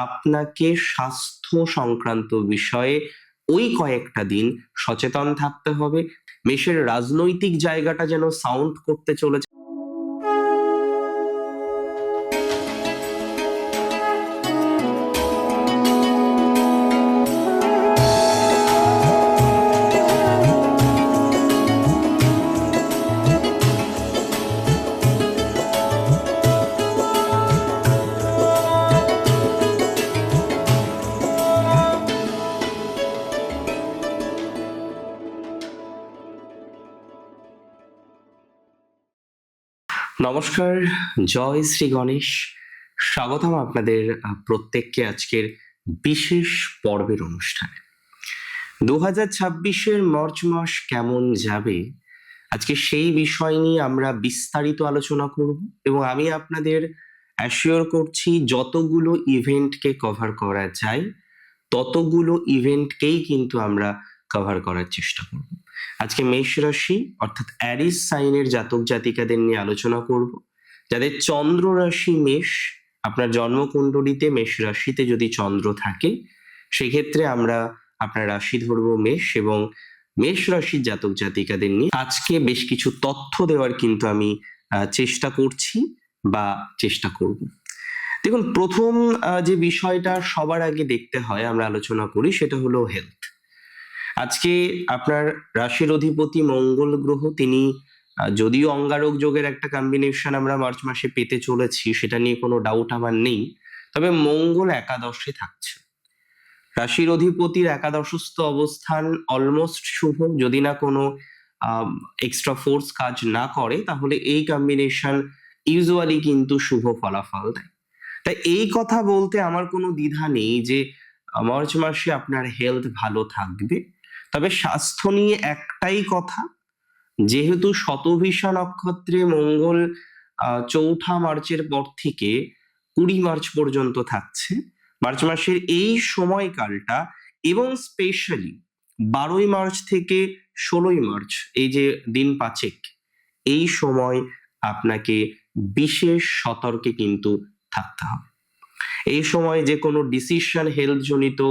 আপনাকে স্বাস্থ্য সংক্রান্ত বিষয়ে ওই কয়েকটা দিন সচেতন থাকতে হবে। মেষের রাজনৈতিক জায়গাটা যেন সাউন্ড করতে চলেছে। নমস্কার, জয় শ্রী গণেশ। স্বাগতম আপনাদের প্রত্যেককে আজকের বিশেষ পর্বের অনুষ্ঠানে। 2026-এর মার্চ মাস কেমন যাবে, আজকে সেই বিষয় নিয়ে আমরা বিস্তারিত আলোচনা করব এবং আমি আপনাদের অ্যাসিওর করছি যতগুলো ইভেন্টকে কভার করা যায় ততগুলো ইভেন্টকেই কিন্তু আমরা কভার করার চেষ্টা করব। আজকে মেষ রাশি অর্থাৎ অ্যারিস সাইনের জাতক জাতিকাদের নিয়ে আলোচনা করব। যাদের চন্দ্র রাশি মেষ, আপনার জন্মকুণ্ডলিতে মেষ রাশিতে যদি চন্দ্র থাকে সেক্ষেত্রে আমরা আপনার রাশি ধরবো মেষ, এবং মেষ রাশির জাতক জাতিকাদের নিয়ে আজকে বেশ কিছু তথ্য দেওয়ার কিন্তু আমি চেষ্টা করছি বা চেষ্টা করব। দেখুন, প্রথম যে বিষয়টা সবার আগে দেখতে হয় আমরা আলোচনা করি সেটা হলো হেলথ। আজকে আপনার রাশির অধিপতি মঙ্গল গ্রহ, তিনি যদিও অঙ্গারক যোগের একটা কম্বিনেশন আমরা মার্চ মাসে পেতে চলেছি, সেটা নিয়ে কোনো ডাউট আমার নেই, তবে মঙ্গল একাদশে থাকছে। রাশির অধিপতির একাদশস্থ অবস্থান অলমোস্ট শুভ, যদি না কোনো এক্সট্রা ফোর্স কাজ না করে তাহলে এই কম্বিনেশন ইউজুয়ালি কিন্তু শুভ ফলাফল দেয়। তাই এই কথা বলতে আমার কোনো দ্বিধা নেই যে মার্চ মাসে আপনার হেলথ ভালো থাকবে। তবে স্বাস্থ্য নিয়ে একটাই কথা, যেহেতু শতভিষা নক্ষত্রে মঙ্গল 4 মার্চের পর থেকে 20 মার্চ পর্যন্ত থাকছে, মার্চ মাসের এই সময়কালটা এবং স্পেশালি 12 মার্চ থেকে 16 মার্চ, এই যে দিন পাঁচেক, এই সময় আপনাকে বিশেষ সতর্কে কিন্তু থাকতে হবে। এই সময় যে কোনো ডিসিশন হেলথ জনিত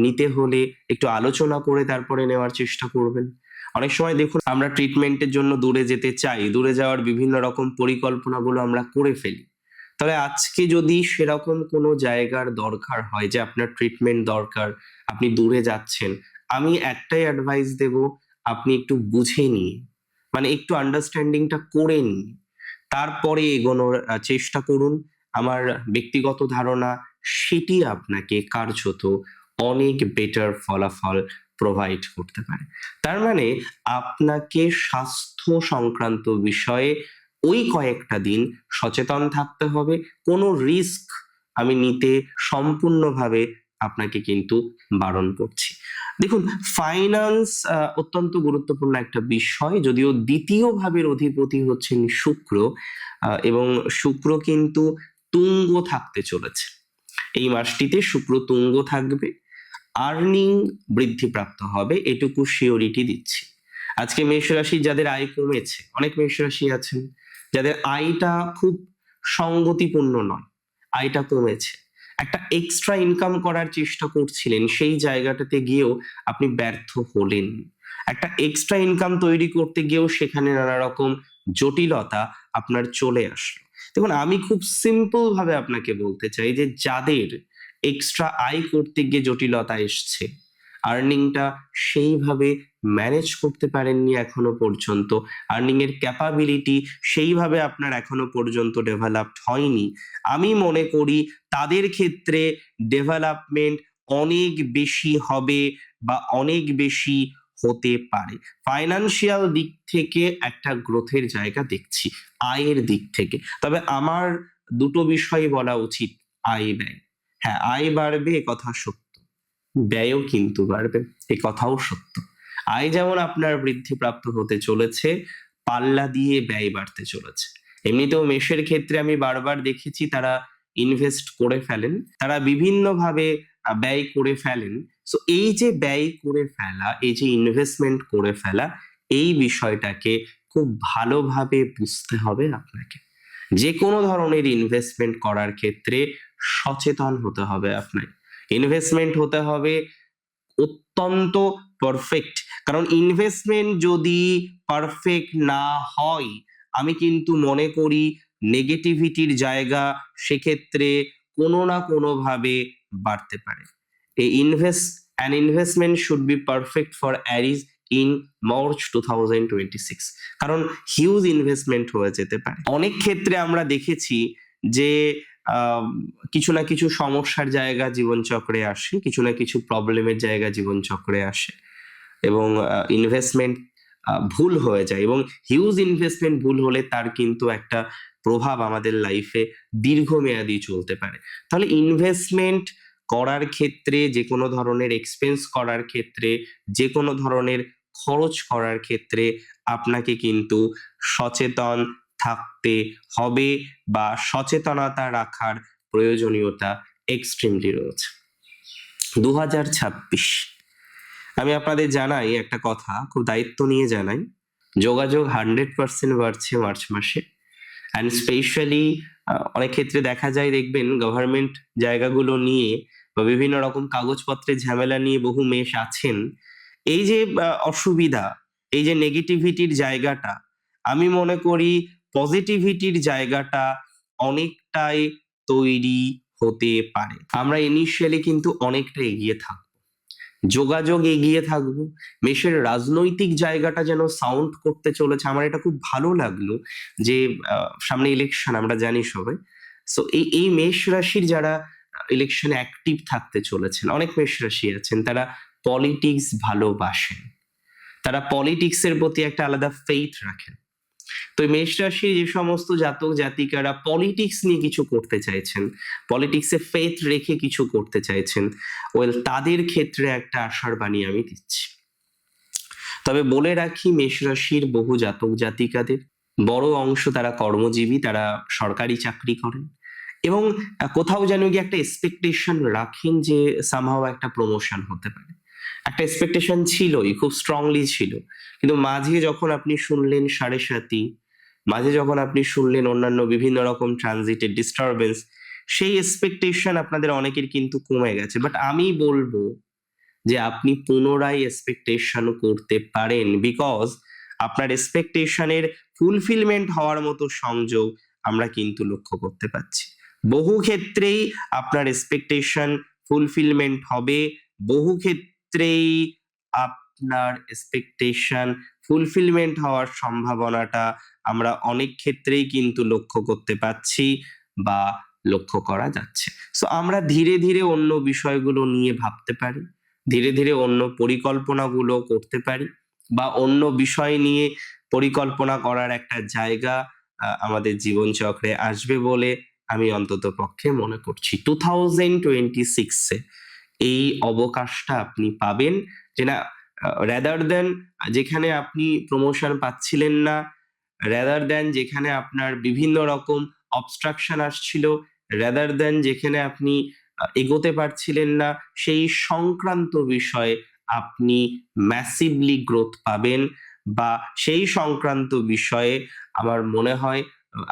নিতে হলে একটু আলোচনা করে তারপরে নেওয়ার চেষ্টা করবেন। অনেক সময় দেখুন, আমরা ট্রিটমেন্টের জন্য দূরে যেতে চাই, দূরে যাওয়ার বিভিন্ন রকম পরিকল্পনাগুলো আমরা করে ফেলি। তবে আজকে যদি সেরকম কোনো জায়গার দরকার হয় যে আপনার ট্রিটমেন্ট দরকার, আপনি দূরে যাচ্ছেন, আমি একটাই অ্যাডভাইস দেব, আপনি একটু বুঝে নিয়ে, মানে একটু আন্ডারস্ট্যান্ডিংটা করে নিয়ে তারপরে এগোনোর চেষ্টা করুন। আমার ব্যক্তিগত ধারণা সেটি আপনাকে কার্যত অনেক বেটার ফলাফল প্রোভাইড করতে পারে। তার মানে আপনাকে স্বাস্থ্য সংক্রান্ত বিষয়ে ওই কয়েকটা দিন সচেতন থাকতে হবে। কোনো রিস্ক আমি নিতে সম্পূর্ণভাবে আপনাকে কিন্তু বারণ করছি। দেখুন, ফাইন্যান্স অত্যন্ত গুরুত্বপূর্ণ একটা বিষয়, যদিও দ্বিতীয় ভাবের অধিপতি হচ্ছেন শুক্র, এবং শুক্র কিন্তু তুঙ্গ থাকতে চলেছে। এই মাসটিতে শুক্র তুঙ্গ থাকবে, আর্নিং বৃদ্ধিপ্রাপ্ত হবে, এটুকু শিওরিটি দিচ্ছি। আজকে মেষ রাশি যাদের আয় কমেছে, অনেক মেষ রাশি আছেন যাদের আয়টা খুব সঙ্গতিপূর্ণ নয়, আয়টা কমেছে, একটা এক্সট্রা ইনকাম করার চেষ্টা করছিলেন, সেই জায়গাটাতে গিয়েও আপনি ব্যর্থ হলেন। একটা এক্সট্রা ইনকাম তৈরি করতে গিয়েও সেখানে নানা রকম জটিলতা আপনার চলে আসলো। দেখুন, আমি খুব সিম্পল ভাবে আপনাকে বলতে চাই যে যাদের এক্সট্রা আয় করতে গিয়ে জটিলতা এসছে, আর্নিংটা সেইভাবে ম্যানেজ করতে পারেননি এখনো পর্যন্ত, আর্নিং এর ক্যাপাবিলিটি সেইভাবে আপনার এখনো পর্যন্ত ডেভেলপড হয়নি, আমি মনে করি তাদের ক্ষেত্রে ডেভেলপমেন্ট অনেক বেশি হবে বা অনেক বেশি হতে পারে। ফাইনান্সিয়াল দিক থেকে একটা গ্রোথের জায়গা দেখছি, আয়ের দিক থেকে। তবে আমার দুটো বিষয় বলা উচিত, আয় ব্যয়। হ্যাঁ, আয় বাড়বে এ কথা সত্য, ব্যয়ও কিন্তু বাড়বে এ কথাও সত্য। আয় যেমন আপনার বৃদ্ধিপ্রাপ্ত হতে চলেছে, পাল্লা দিয়ে ব্যয় বাড়তে চলেছে। এমনিতেও মেষের ক্ষেত্রে আমি বারবার দেখেছি তারা ইনভেস্ট করে ফেলেন, তারা বিভিন্নভাবে ব্যয় করে ফেলেন। সো এই যে ব্যয় করে ফেলা, এই যে ইনভেস্টমেন্ট করে ফেলা, এই বিষয়টাকে খুব ভালোভাবে বুঝতে হবে আপনাকে। যে কোনো ধরনের ইনভেস্টমেন্ট করার ক্ষেত্রে সচেতন হতে হবে আপনার, ইনভেস্টমেন্ট হতে হবে অত্যন্ত পারফেক্ট। কারণ ইনভেস্টমেন্ট যদি পারফেক্ট না হয়, আমি কিন্তু মনে করি নেগেটিভিটির জায়গা সেক্ষেত্রে কোনো না কোনো ভাবে বাড়তে পারে। An investment should be perfect for Aries in March 2026, কারণ হিউজ ইনভেস্টমেন্ট হয়ে যেতে পারে। অনেক ক্ষেত্রে আমরা দেখেছি যে কিছু না কিছু সমস্যার জায়গা জীবনচক্রে আসে, কিছু না কিছু প্রবলেমের জায়গা জীবনচক্রে আসে, এবং ইনভেস্টমেন্ট ভুল হয়ে যায়, এবং হিউজ ইনভেস্টমেন্ট ভুল হলে তার কিন্তু একটা প্রভাব আমাদের লাইফে দীর্ঘমেয়াদী চলতে পারে। তাহলে ইনভেস্টমেন্ট করার ক্ষেত্রে, যে কোনো ধরনের এক্সপেন্স করার ক্ষেত্রে, যে কোনো ধরনের খরচ করার ক্ষেত্রে আপনাকে কিন্তু সচেতন থাকতে হবে, বা সচেতনতা রাখার প্রয়োজনীয়তা এক্সট্রিমলি রয়েছে। 2026, আমি আপনাদের জানাই একটা কথা, খুব দায়িত্ব নিয়ে জানাই, যোগাযোগ 100% বাড়ছে মার্চ মাসে। অ্যান্ড স্পেশালি অনেক ক্ষেত্রে দেখা যায়, দেখবেন গভর্নমেন্ট জায়গাগুলো নিয়ে বা বিভিন্ন রকম কাগজপত্রের ঝামেলা নিয়ে বহু মেষ আছেন। এই যে অসুবিধা, এই যে নেগেটিভিটির জায়গাটা, আমি মনে করি পজিটিভিটির জায়গাটা অনেকটাই তৈরি হতে পারে। আমরা ইনিশিয়ালি কিন্তু অনেকটা এগিয়ে থাকবো, যোগাযোগ এগিয়ে থাকবো। মেষের রাজনৈতিক জায়গাটা যেন সাউন্ড করতে চলেছে। আমার এটা খুব ভালো লাগলো যে সামনে ইলেকশন, আমরা জানি সবাই। সো এই মেষ রাশির যারা ইলেকশনে অ্যাক্টিভ থাকতে চলেছেন, অনেক মেষ রাশি আছেন, তারা পলিটিক্স ভালোবাসেন, তারা পলিটিক্সের প্রতি একটা আলাদা ফেইথ রাখেন। তো মেষ রাশির যে সমস্ত জাতক জাতিকারা পলিটিক্স নিয়ে কিছু করতে চাইছেন, পলিটিক্সে ফেথ রেখে কিছু করতে চাইছেন, তাদের ক্ষেত্রে একটা আশার বাণী আমি দিচ্ছি। তবে বলে রাখি, মেষ রাশির বহু জাতক জাতিকাদের বড় অংশ তারা কর্মজীবী, তারা সরকারি চাকরি করেন, এবং কোথাও যেন গিয়ে একটা এক্সপেকটেশন রাখেন যে সামহাও একটা প্রমোশন হতে পারে। একটা এক্সপেকটেশন ছিলই, খুব স্ট্রংলি ছিল, কিন্তু মাঝে যখন আপনি শুনলেন 7.5, মাঝে যখন আপনি শুনলেন অন্যান্য বিভিন্ন রকম ট্রানজিটের ডিস্টারবেন্স, সেই এক্সপেকটেশন আপনাদের অনেকের কিন্তু কমে গেছে। বাট আমি বলবো যে আপনি পুনরায় এক্সপেকটেশন করতে পারেন, বিকজ আপনার এক্সপেকটেশনের ফুলফিলমেন্ট হওয়ার মতো সংযোগ আমরা কিন্তু লক্ষ্য করতে পারছি। বহু ক্ষেত্রেই আপনার এক্সপেকটেশন ফুলফিলমেন্ট হবে, বহু ক্ষেত্রেই আপনার এক্সপেকটেশন ফুলফিলমেন্ট হওয়ার সম্ভাবনাটা আমরা অনেক ক্ষেত্রেই কিন্তু লক্ষ্য করতে পাচ্ছি বা লক্ষ্য করা যাচ্ছে। সো আমরা ধীরে ধীরে অন্য বিষয়গুলো নিয়ে ভাবতে পারি, ধীরে ধীরে অন্য পরিকল্পনাগুলো করতে পারি, বা অন্য বিষয় নিয়ে পরিকল্পনা করার একটা জায়গা আমাদের জীবনচক্রে আসবে বলে আমি অন্তত পক্ষে মনে করছি। 2026-এ এই অবকাশটা আপনি পাবেন, যে না, রাদার দেন যেখানে আপনি প্রমোশন পাচ্ছিলেন না, রাদার দেন যেখানে আপনার বিভিন্ন রকম অবস্ট্রাকশন আসছিল, রাদার দেন যেখানে আপনি এগোতে পারছিলেন না, সেই সংক্রান্ত বিষয়ে আপনি ম্যাসিভলি গ্রোথ পাবেন, বা সেই সংক্রান্ত বিষয়ে আমার মনে হয়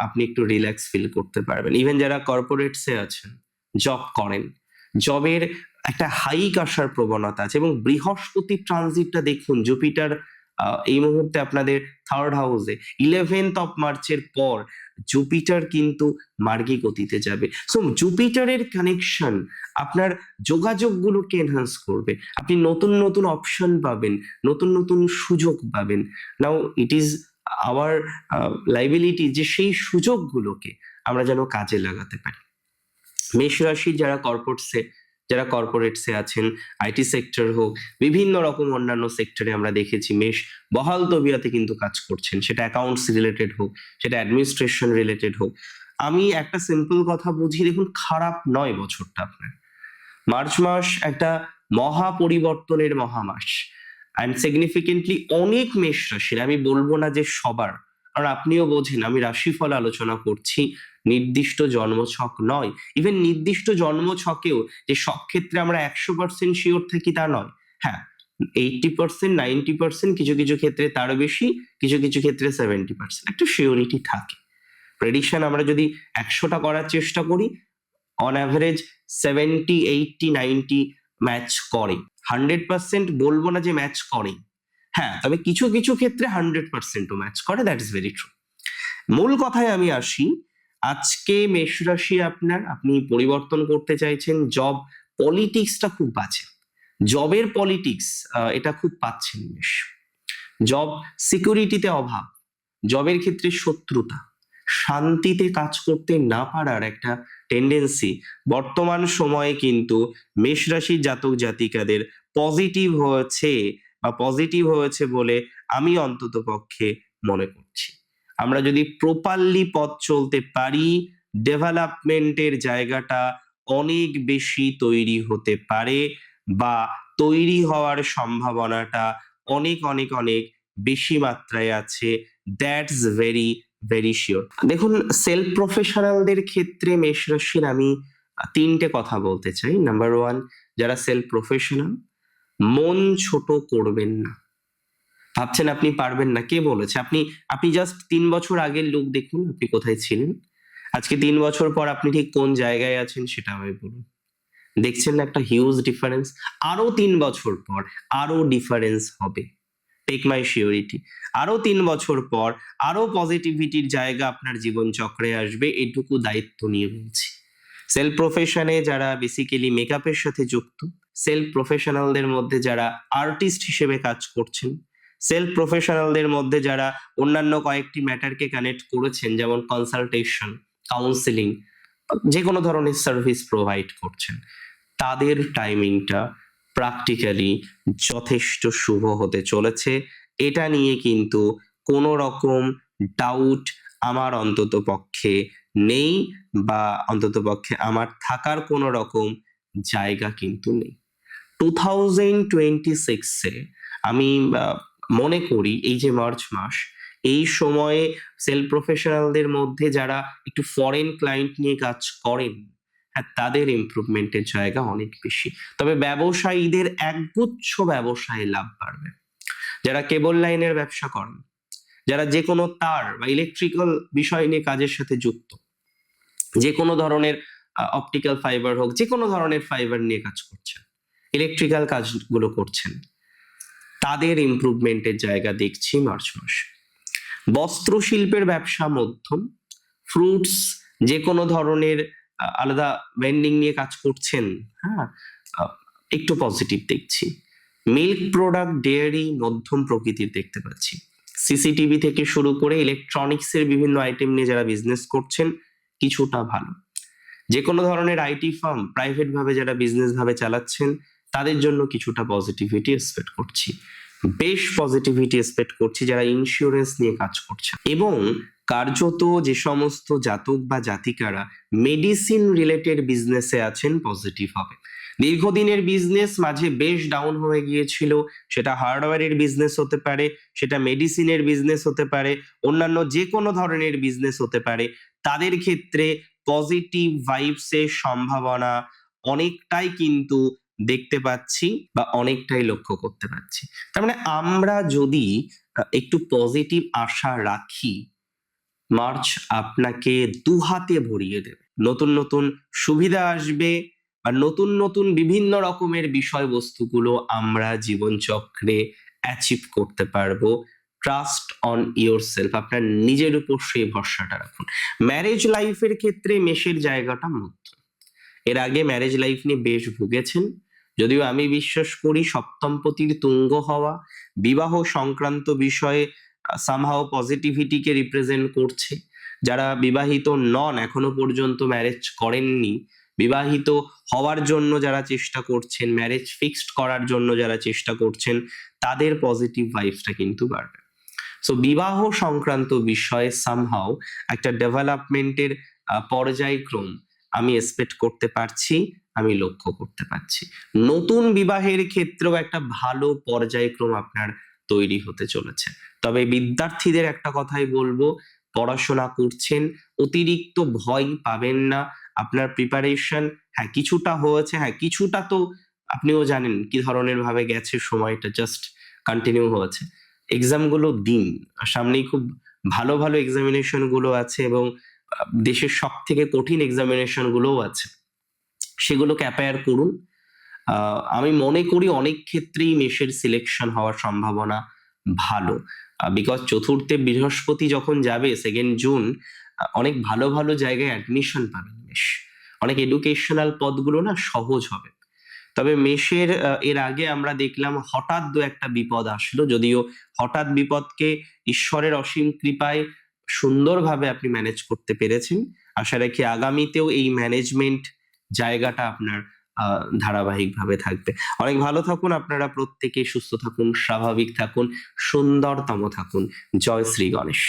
আপনি একটু রিল্যাক্স ফিল করতে পারবেন। ইভেন যারা কর্পোরেটসে আছেন, জব করেন, জবের একটা হাইক আসার প্রবণতা আছে, এবং বৃহস্পতি ট্রানজিটটা দেখুন, জুপিটার এই মুহূর্তে আপনাদের 3rd হাউসে, 11th অফ মার্চের পর জুপিটার কিন্তু মার্গী গতিতে যাবে। সো জুপিটারের কানেকশন আপনার যোগাযোগগুলোকে এনহান্স করবে, আপনি নতুন নতুন অপশন পাবেন, নতুন নতুন সুযোগ পাবেন। নাও ইট ইজ আওয়ার লাইবিলিটি যে সেই সুযোগগুলোকে আমরা যেন কাজে লাগাতে পারি। মেষ রাশির যারা কর্পোরেটসে আছেন, আইটি সেক্টর হোক, বিভিন্ন রকম অন্যান্য সেক্টরে আমরা দেখেছি মেষ বহাল তবিয়াতে কিন্তু কাজ করছেন, সেটা অ্যাকাউন্টস রিলেটেড হোক, সেটা অ্যাডমিনিস্ট্রেশন রিলেটেড হোক। আমি একটা সিম্পল কথা বুঝি, দেখুন, খারাপ নয় বছরটা আপনার। মার্চ মাস একটা মহা পরিবর্তনের মহামাস, অ্যান্ড সিগনিফিকেন্টলি অনেক মেষ রাশির, আমি বলবো না যে সবার, কারণ আপনিও বোঝেন আমি রাশিফল আলোচনা করছি, নির্দিষ্ট জন্মছক নয়। ইভেন নির্দিষ্ট জন্মছকেও যে সব ক্ষেত্রে আমরা 100% শিওর থাকি তা নয়। হ্যাঁ, 80%, 90%, কিছু কিছু ক্ষেত্রে তার বেশি, কিছু কিছু ক্ষেত্রে 70% একটা শিওরিটি থাকে। প্রেডিকশন আমরা যদি 100টা করার চেষ্টা করি, অন অ্যাভারেজ 70, 80, 90 ম্যাচ করে। 100% বলবো না যে ম্যাচ করে, হ্যাঁ, তবে কিছু কিছু ক্ষেত্রে 100%ও ম্যাচ করে, দ্যাট ইজ ভেরি ট্রু। মূল কথায় আমি আসি, আজকে মেষ রাশি আপনি পরিবর্তন করতে চাইছেন, জব পলিটিক্সটা খুব বাজে, জবের পলিটিক্স এটা খুব পাচ্ছেন মেষ। জব সিকিউরিটিতে অভাব, জবের ক্ষেত্রে শত্রুতা, শান্তিতে কাজ করতে না পারার একটা টেন্ডেন্সি বর্তমান সময়ে কিন্তু মেষ রাশির জাতক জাতিকাদের পজিটিভ হয়েছে বা পজিটিভ হয়েছে বলে আমি অন্তত পক্ষে মনে করছি। আমরা যদি প্রপারলি পথ চলতে পারি, ডেভেলপমেন্টের জায়গাটা অনেক বেশি তৈরি হতে পারে বা তৈরি হওয়ার সম্ভাবনাটা অনেক অনেক অনেক বেশি মাত্রায় আছে, দ্যাটস ভেরি ভেরি শিওর। দেখুন, সেলফ প্রফেশনালদের ক্ষেত্রে মেষ রাশির আমি তিনটে কথা বলতে চাই। নাম্বার ওয়ান, যারা সেলফ প্রফেশনাল, মন ছোট করবেন না। ভাবছেন আপনি পারবেন না, কে বলেছে? আপনি জাস্ট 3 বছর আগের লোক দেখুন, আপনি কোথায় ছিলেন, আজকে 3 বছর পর আপনি ঠিক কোন জায়গায় আছেন সেটা আমায় বলুন। দেখছেন না একটা হিউজ ডিফারেন্স? আরো 3 বছর পর আরো ডিফারেন্স হবে, টেক মাই শিওরিটি। আরো 3 বছর পর আরো পজিটিভিটির জায়গা আপনার জীবন চক্রে আসবে, এটুকু দায়িত্ব নিয়ে বলছি। সেলফ প্রফেশনে যারা বেসিক্যালি মেকআপের সাথে যুক্ত, সেলফ প্রফেশনালদের মধ্যে যারা আর্টিস্ট হিসেবে কাজ করছেন, সেলফ প্রফেশনালদের মধ্যে যারা অন্যান্য কয়েকটি ম্যাটারকে কানেক্ট করেছেন, যেমন কনসালটেশন, কাউন্সিলিং, যে কোনো ধরনের সার্ভিস প্রোভাইড করছেন, তাদের টাইমিংটা প্র্যাকটিক্যালি যথেষ্ট শুভ হতে চলেছে। এটা নিয়ে কিন্তু কোনো রকম ডাউট আমার অন্তত পক্ষে নেই, বা অন্তত পক্ষে আমার থাকার কোনো রকম জায়গা কিন্তু নেই। 2026-এ আমি মনে করি এই যে মার্চ মাস, এই সময়ে সেলফ প্রফেশনালদের মধ্যে যারা একটু ফরেন ক্লায়েন্ট নিয়ে কাজ করেন, হ্যাঁ, তাদের ইমপ্রুভমেন্টের জায়গা অনেক বেশি। তবে ব্যবসায়ীদের একগুচ্ছ ব্যবসায় লাভ বাড়বে। যারা কেবল লাইনের ব্যবসা করেন, যারা যে কোনো তার বা ইলেকট্রিক্যাল বিষয় নিয়ে কাজের সাথে যুক্ত, যে কোনো ধরনের অপটিক্যাল ফাইবার হোক, যে কোনো ধরনের ফাইবার নিয়ে কাজ করছেন, ইলেকট্রিক্যাল কাজগুলো করছেন, তাদের ইমপ্রুভমেন্টের জায়গা দেখছি মার্চ মাসে। বস্ত্র শিল্পের ব্যবসা মধ্যম, ফ্রুটস, যে কোনো ধরনের আলাদা ভেন্ডিং নিয়ে কাজ করছেন, হ্যাঁ, একটু পজিটিভ দেখছি। মিল্ক প্রোডাক্ট, ডেয়ারি মধ্যম প্রকৃতির দেখতে পাচ্ছি। সিসিটিভি থেকে শুরু করে ইলেকট্রনিক্স এর বিভিন্ন আইটেম নিয়ে যারা বিজনেস করছেন, কিছুটা ভালো। যে কোনো ধরনের আইটি ফার্ম প্রাইভেট ভাবে যারা বিজনেস ভাবে চালাচ্ছেন, তাদের জন্য কিছুটা পজিটিভিটি এক্সপেক্ট করছি। বেশ পজিটিভিটি এক্সপেক্ট করছি যারা ইন্স্যুরেন্স নিয়ে কাজ করছে, এবং কার্যত যে সমস্ত জাতক বা জাতিকারা মেডিসিন রিলেটেড বিজনেসে আছেন, পজিটিভ হবে। দীর্ঘদিনের বিজনেস মাঝে বেশ ডাউন হয়ে গিয়েছিল, সেটা হার্ডওয়্যারের বিজনেস হতে পারে, সেটা মেডিসিনের বিজনেস হতে পারে, অন্যান্য যে কোনো ধরনের বিজনেস হতে পারে, তাদের ক্ষেত্রে পজিটিভ ভাইবসের সম্ভাবনা অনেকটাই কিন্তু দেখতে পাচ্ছি বা অনেকটাই লক্ষ্য করতে পারছি। তার মানে আমরা যদি একটু পজিটিভ আশা রাখি, মার্চ আপনাকে দুহাতে ভরিয়ে দেবে। নতুন নতুন সুবিধা আসবে, আর নতুন নতুন বিভিন্ন রকমের বিষয়বস্তুগুলো আমরা জীবনচক্রে অ্যাচিভ করতে পারবো। ট্রাস্ট অন ইয়োর সেলফ, আপনার নিজের উপর সেই ভরসাটা রাখুন। ম্যারেজ লাইফের ক্ষেত্রে মেষের জায়গাটা মধ্যম। এর আগে ম্যারেজ লাইফ নিয়ে বেশ ভুগেছেন, যদিও আমি বিশ্বাস করি সপ্তমপতির তুঙ্গ হওয়া বিবাহ সংক্রান্ত বিষয়ে সামহাও পজিটিভিটিকে রিপ্রেজেন্ট করছে। যারা বিবাহিত নন, এখনো পর্যন্ত ম্যারেজ করেননি, বিবাহিত হওয়ার জন্য যারা চেষ্টা করছেন, ম্যারেজ ফিক্সড করার জন্য যারা চেষ্টা করছেন, তাদের পজিটিভ ভাইবসটা কিন্তু বাড়বে। সো বিবাহ সংক্রান্ত বিষয়ে সামহাও একটা ডেভেলপমেন্টের পর্যায়ক্রম আমি এক্সপেক্ট করতে পারছি, আমি লক্ষ্য করতে পারছি। নতুন বিবাহের ক্ষেত্রেও একটা ভালো পর্যায়ক্রম আপনার তৈরি হতে চলেছে। তবে বিদ্যার্থীদের একটা কথাই বলবো, পড়াশোনা করছেন, অতিরিক্ত ভয় পাবেন না। আপনার প্রিপারেশন, হ্যাঁ, কিছুটা হয়েছে, হ্যাঁ, কিছুটা তো আপনিও জানেন কি ধরনের ভাবে গেছে সময়টা, জাস্ট কন্টিনিউ হয়েছে। এক্সাম গুলো দিন, সামনেই খুব ভালো ভালো এক্সামিনেশন গুলো আছে, এবং দেশের সব থেকে কঠিন এক্সামিনেশন গুলোও আছে। সেগুলোকে অ্যাপায়ার করুন। আমি মনে করি অনেক ক্ষেত্রেই মেষের সিলেকশন হওয়ার সম্ভাবনা ভালো, বিকজ চতুর্থে বৃহস্পতি যখন যাবে 2nd জুন, অনেক ভালো ভালো জায়গায় অ্যাডমিশন পাবেন মেষ। অনেক এডুকেশনাল পদগুলো না সহজ হবে। তবে মেষের এর আগে আমরা দেখলাম হঠাৎ দু একটা বিপদ আসলো, যদিও হঠাৎ বিপদকে ঈশ্বরের অসীম কৃপায় সুন্দরভাবে আপনি ম্যানেজ করতে পেরেছেন। আশা রাখি আগামীতেও এই ম্যানেজমেন্ট জায়গাটা আপনার ধারাবাহিকভাবে থাকবে। অনেক ভালো থাকুন আপনারা প্রত্যেকে, সুস্থ থাকুন, স্বাভাবিক থাকুন, সুন্দরতম থাকুন। জয় শ্রী গণেশ।